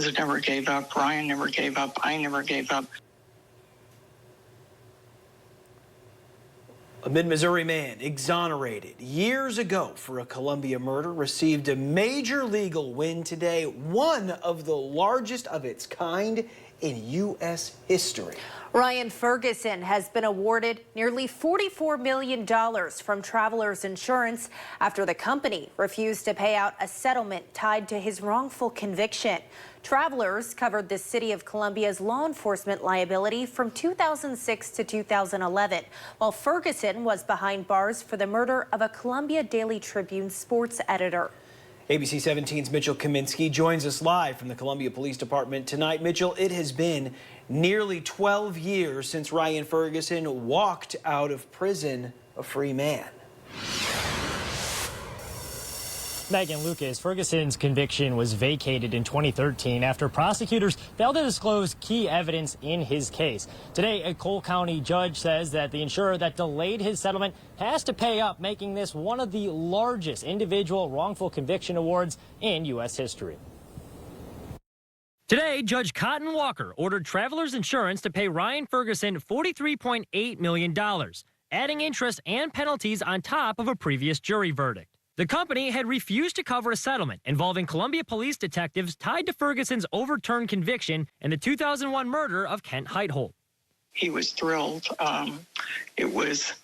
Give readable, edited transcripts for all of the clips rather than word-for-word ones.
Never gave up. Ryan never gave up. I never gave up. A mid-Missouri man exonerated years ago for a Columbia murder received a major legal win today, one of the largest of its kind in U.S. history. Ryan Ferguson has been awarded nearly $44 million from Travelers Insurance after the company refused to pay out a settlement tied to his wrongful conviction. Travelers covered the city of Columbia's law enforcement liability from 2006 to 2011, while Ferguson was behind bars for the murder of a Columbia Daily Tribune sports editor. ABC 17's Mitchell Kaminsky joins us live from the Columbia Police Department tonight. Mitchell, it has been nearly 12 years since Ryan Ferguson walked out of prison a free man. Megan Lucas, Ferguson's conviction was vacated in 2013 after prosecutors failed to disclose key evidence in his case. Today, a Cole County judge says that the insurer that delayed his settlement has to pay up, making this one of the largest individual wrongful conviction awards in U.S. history. Today, Judge Cotton Walker ordered Travelers Insurance to pay Ryan Ferguson $43.8 million, adding interest and penalties on top of a previous jury verdict. The company had refused to cover a settlement involving Columbia police detectives tied to Ferguson's overturned conviction in the 2001 murder of Kent Heitholt. He was thrilled. It was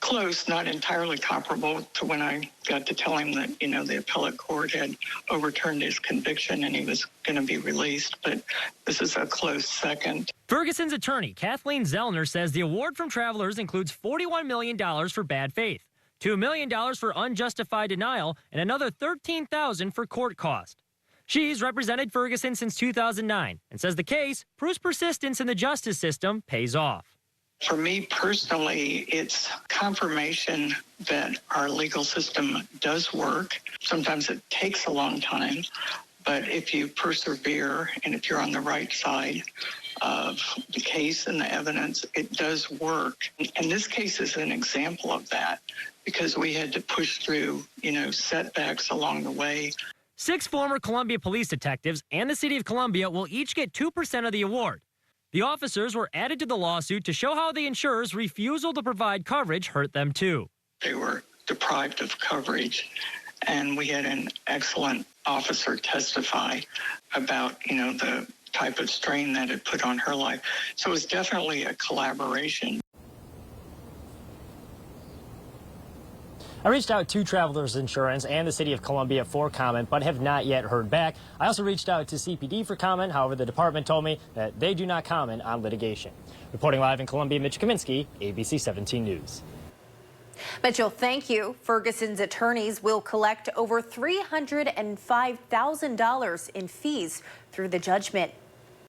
close, not entirely comparable to when I got to tell him that, the appellate court had overturned his conviction and he was going to be released, but this is a close second. Ferguson's attorney, Kathleen Zellner, says the award from Travelers includes $41 million for bad faith, $2 million for unjustified denial, and another $13,000 for court cost. She's represented Ferguson since 2009 and says the case proves persistence in the justice system pays off. For me personally, it's confirmation that our legal system does work. Sometimes it takes a long time, but if you persevere and if you're on the right side of the case and the evidence, it does work. And this case is an example of that because we had to push through, setbacks along the way. 6 former Columbia police detectives and the city of Columbia will each get 2% of the award. The officers were added to the lawsuit to show how the insurer's refusal to provide coverage hurt them too. They were deprived of coverage, and we had an excellent officer testify about, the type of strain that it put on her life. So it was definitely a collaboration. I reached out to Travelers Insurance and the city of Columbia for comment, but have not yet heard back. I also reached out to CPD for comment. However, the department told me that they do not comment on litigation. Reporting live in Columbia, Mitch Kaminsky, ABC 17 News. Mitchell, thank you. Ferguson's attorneys will collect over $305,000 in fees through the judgment.